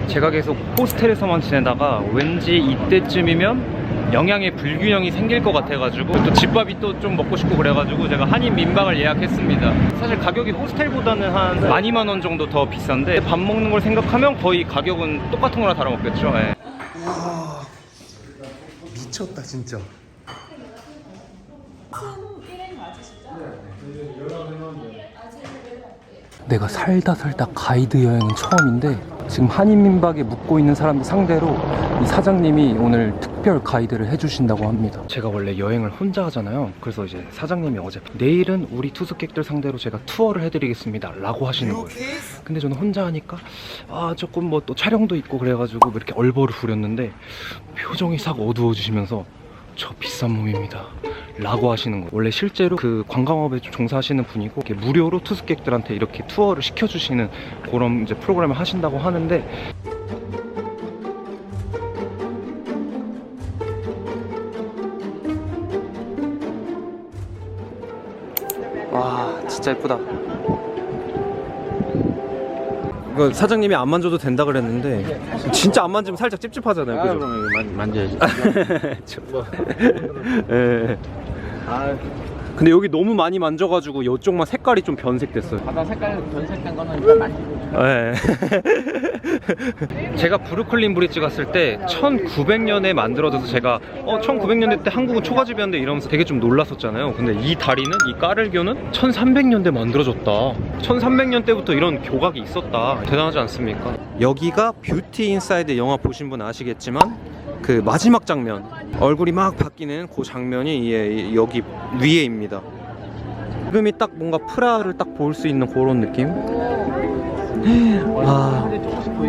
제가 계속 호스텔에서만 지내다가 왠지 이때쯤이면 영양의 불균형이 생길 것 같아가지고 또 집밥이 또 좀 먹고 싶고 그래가지고 제가 한인 민박을 예약했습니다. 사실 가격이 호스텔보다는 한 12,000원 정도 더 비싼데 밥 먹는 걸 생각하면 거의 가격은 똑같은 거나 다름없겠죠. 예. 와, 미쳤다 진짜. 내가 살다 가이드 여행은 처음인데 지금 한인민박에 묵고 있는 사람들 상대로 이 사장님이 오늘 특별 가이드를 해주신다고 합니다. 제가 원래 여행을 혼자 하잖아요. 그래서 이제 사장님이 어제 내일은 우리 투숙객들 상대로 제가 투어를 해드리겠습니다 라고 하시는 거예요. 근데 저는 혼자 하니까 조금 뭐 또 촬영도 있고 그래가지고 이렇게 얼버를 부렸는데 표정이 싹 어두워지시면서 저 비싼 몸입니다 라고 하시는 거예요. 원래 실제로 그 관광업에 종사하시는 분이고 이렇게 무료로 투숙객들한테 이렇게 투어를 시켜주시는 그런 이제 프로그램을 하신다고 하는데, 와 진짜 예쁘다. 이거 사장님이 안 만져도 된다 그랬는데 진짜 안 만지면 살짝 찝찝하잖아요. 그죠? 그럼 만져야지. 예. 근데 여기 너무 많이 만져가지고 이쪽만 색깔이 좀 변색됐어요. 바다 색깔 변색된 거는 일단 만지고. 네. 제가 브루클린 브릿지 갔을 때 1900년에 만들어져서 제가 1900년대 때 한국은 초가집이었는데 이러면서 되게 좀 놀랐었잖아요. 근데 이 다리는, 이 까를교는 1300년대 만들어졌다. 1300년 때부터 이런 교각이 있었다. 대단하지 않습니까? 여기가 뷰티 인사이드 영화 보신 분 아시겠지만 그 마지막 장면, 얼굴이 막 바뀌는 그 장면이 여기 위에입니다. 지금이 딱 뭔가 프라하를 딱 볼 수 있는 그런 느낌?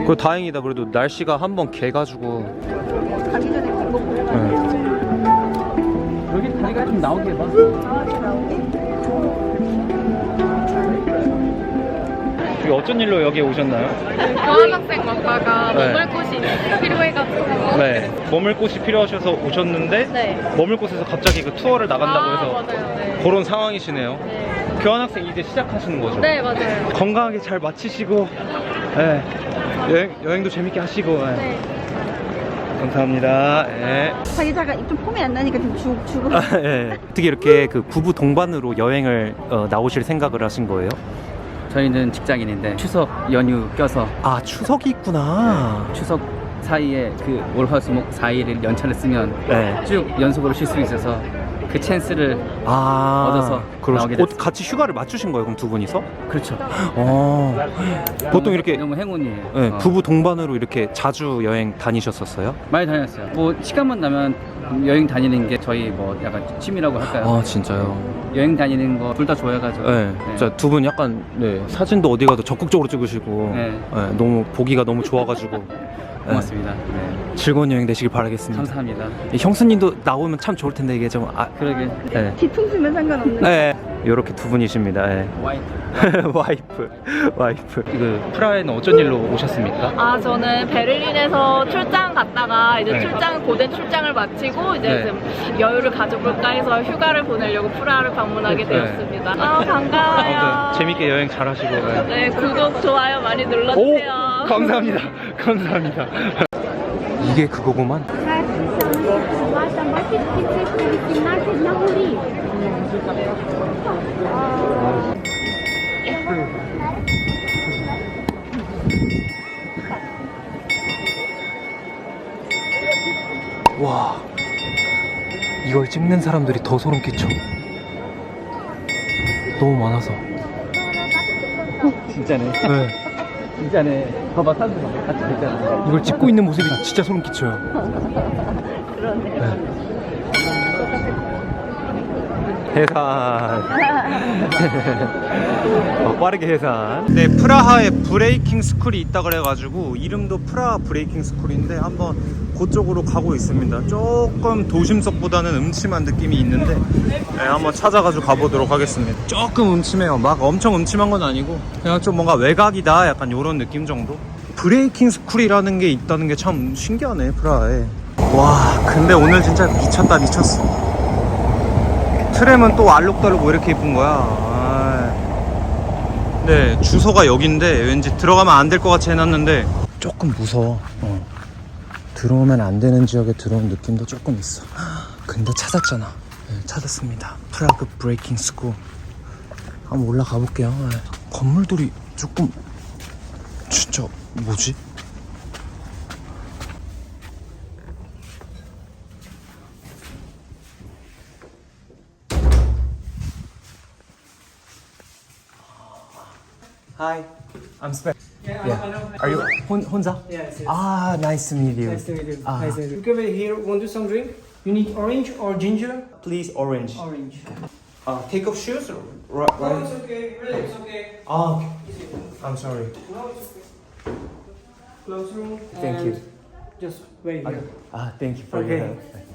그거 다행이다. 그래도 날씨가 한번 개가지고. 여기 다리가 좀 나오게 해봐. 여기 어쩐 일로 여기에 오셨나요? 교환학생 왔다가 네. 머물 곳이 필요해가지고. 네, 머물 곳이 필요하셔서 오셨는데 네. 머물 곳에서 갑자기 그 투어를 나간다고 해서 맞아요. 네. 그런 상황이시네요. 네. 교환학생 이제 시작하시는 거죠? 네, 맞아요. 건강하게 잘 마치시고, 네. 여행도 재밌게 하시고. 네. 네. 감사합니다. 네. 자기자가 좀 폼이 안 나니까 좀 주고. 네. 어떻게 이렇게 그 부부 동반으로 여행을 나오실 생각을 하신 거예요? 저희는 직장인인데 추석 연휴 껴서 아, 추석이 있구나. 추석 사이에 그 월화수목 4일을 연차를 쓰면 네. 쭉 연속으로 쉴 수 있어서 그 찬스를 얻어서 나오게 됐어요. 같이 휴가를 맞추신 거예요, 그럼 두 분이서? 그렇죠. 보통 이렇게 너무 행운이에요. 네, 부부 동반으로 이렇게 자주 여행 다니셨었어요? 많이 다녔어요. 뭐 시간만 나면 여행 다니는 게 저희 뭐 약간 취미라고 할까요? 아, 진짜요? 여행 다니는 거 둘 다 좋아해가지고. 네, 진짜 두 분 약간 사진도 어디 가도 적극적으로 찍으시고 네. 너무 보기가 너무 좋아가지고 고맙습니다. 네. 즐거운 여행 되시길 바라겠습니다. 감사합니다. 형수님도 나오면 참 좋을 텐데 이게 좀 그러게. 네. 뒤통수면 상관없는. 네, 이렇게 두 분이십니다. 네. 와이프. 와이프. 그 프라하에는 어쩐 일로 오셨습니까? 저는 베를린에서 출장 갔다가 이제 네. 고된 출장을 마치고 이제 네. 좀 여유를 가져볼까 해서 휴가를 보내려고 프라하를 방문하게 네. 되었습니다. 반가워요. 아무튼 재밌게 여행 잘 하시고. 네, 구독, 좋아요 많이 눌러주세요. 감사합니다. 감사합니다. 이게 그거구만. 와, 이걸 찍는 사람들이 더 소름 끼쳐. 너무 많아서. 진짜네. 네. 진짜네. 봐봐, 사진 봐봐. 같이 됐잖아. 이걸 찍고 있는 모습이 진짜 소름 끼쳐요. 해산. 빠르게 해산. 네, 프라하에 브레이킹 스쿨이 있다 그래가지고 이름도 프라하 브레이킹 스쿨인데 한번 그쪽으로 가고 있습니다. 조금 도심석보다는 음침한 느낌이 있는데 한번 찾아가지고 가보도록 하겠습니다. 조금 음침해요. 막 엄청 음침한 건 아니고 그냥 좀 뭔가 외곽이다 약간 이런 느낌 정도. 브레이킹 스쿨이라는 게 있다는 게 참 신기하네, 프라하에. 와, 근데 오늘 진짜 미쳤다, 미쳤어. 트램은 또 알록달록 왜 이렇게 예쁜 거야. 네, 주소가 여긴데 왠지 들어가면 안 될 것 같이 해놨는데 조금 무서워. 들어오면 안 되는 지역에 들어온 느낌도 조금 있어. 근데 찾았잖아. 네, 찾았습니다. 프라그 브레이킹 스쿨. 한번 올라가 볼게요. 네. 건물들이 조금 진짜 뭐지? Hi, I'm Spen. Yeah, I know. Are you 혼자? Yes, yes. Ah, nice to meet you. Nice to meet you. Ah. Nice to meet you. You come here, want to do some drink? You need orange or ginger? Please, orange. Orange. Take off shoes? No, it's okay. Really, it's okay. Ah, Easy. I'm sorry. No, it's okay. Close room. Thank you. and Just wait here. Thank you for Okay. your help.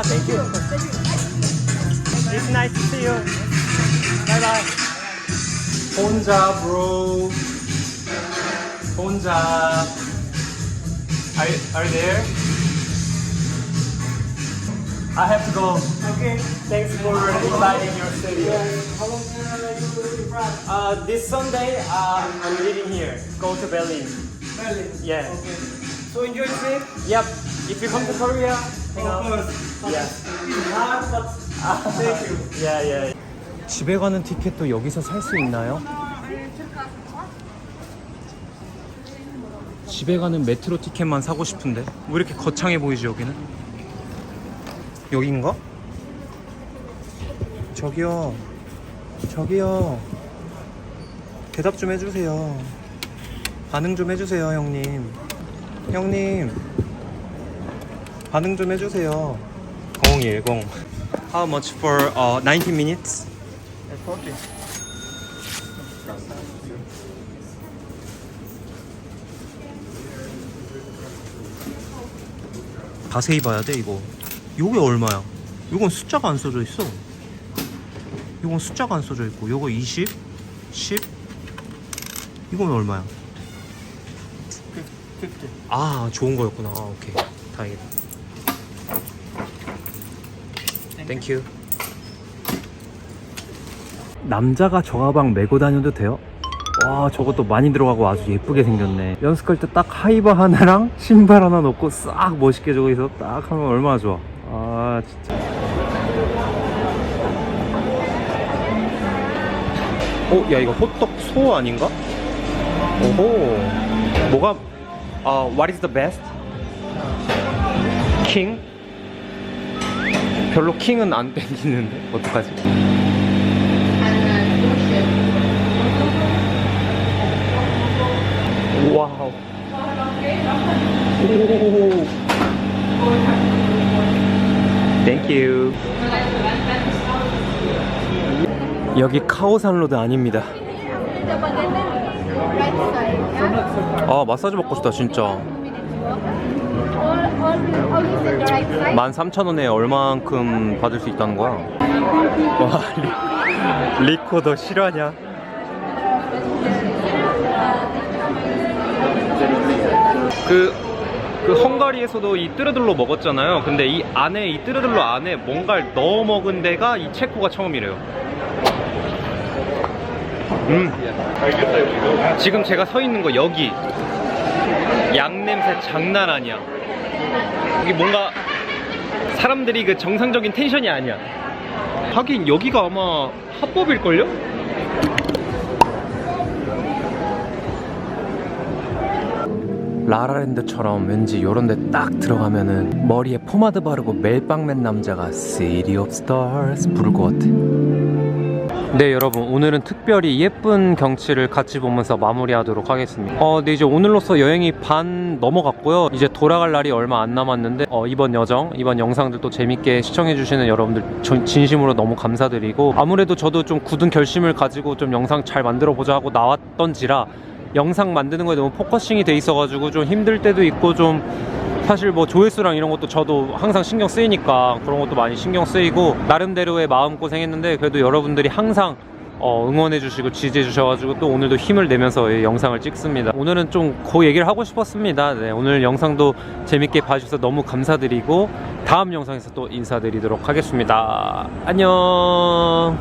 Thank you. It's nice to see you. Bye bye. 혼자 bro. 혼자. Are you there? I have to go. Okay. Thanks for inviting your studio. How long are you in France? This Sunday, I'm leaving here. Go to Berlin. Berlin. Yeah. Okay. So enjoy the trip. Yep. If you come to Korea, hang Of out. course. 집에 가는 티켓도 여기서 살 수 있나요? 집에 가는 메트로 티켓만 사고 싶은데 왜 이렇게 거창해 보이지 여기는? 여긴가? 저기요 대답 좀 해주세요. 반응 좀 해주세요 형님 반응 좀 해주세요. 010 How much for 90 minutes? 자세히 봐야 돼 이거. 요게 얼마야? 요건 숫자가 안 써져 있어. 요건 숫자가 안 써져 있고 요거 20, 10 이건 얼마야? 아 좋은 거였구나. 아 오케이 다행이다. 땡큐. 남자가 저 가방 메고 다녀도 돼요? 와 저것도 많이 들어가고 아주 예쁘게 생겼네. 연습할 때 딱 하이바 하나랑 신발 하나 넣고 싹 멋있게 저기서 딱 하면 얼마나 좋아. 아 진짜. 야 이거 호떡 소 아닌가? 오호. 뭐가 what is the best? 킹? 별로 킹은 안 땡기는데 어떡하지? 와우. 오. 땡큐. 여기 카오산로드 아닙니다. 아 마사지 받고 싶다 진짜. 13,000원에 얼만큼 받을 수 있다는 거야? 와 리코 너 실화냐? 그 헝가리에서도 이 뚜르들로 먹었잖아요. 근데 이 안에 이 뚜르들로 안에 뭔가를 넣어 먹은 데가 이 체코가 처음이래요. 지금 제가 서 있는 거 여기 양 냄새 장난 아니야. 여기 뭔가 사람들이 그 정상적인 텐션이 아니야. 하긴 여기가 아마 합법일걸요? 라라랜드처럼 왠지 요런데 딱 들어가면은 머리에 포마드 바르고 멜빵 맨 남자가 City of Stars 부를 것 같아. 네 여러분 오늘은 특별히 예쁜 경치를 같이 보면서 마무리하도록 하겠습니다. 네 이제 오늘로써 여행이 반 넘어갔고요. 이제 돌아갈 날이 얼마 안 남았는데 이번 영상들도 재밌게 시청해주시는 여러분들 진심으로 너무 감사드리고, 아무래도 저도 좀 굳은 결심을 가지고 좀 영상 잘 만들어보자 하고 나왔던지라 영상 만드는 거에 너무 포커싱이 돼 있어가지고 좀 힘들 때도 있고, 좀 사실 뭐 조회수랑 이런 것도 저도 항상 신경 쓰이니까 그런 것도 많이 신경 쓰이고 나름대로의 마음고생했는데, 그래도 여러분들이 항상 응원해주시고 지지해주셔가지고 또 오늘도 힘을 내면서 이 영상을 찍습니다. 오늘은 좀 그 얘기를 하고 싶었습니다. 네, 오늘 영상도 재밌게 봐주셔서 너무 감사드리고 다음 영상에서 또 인사드리도록 하겠습니다. 안녕.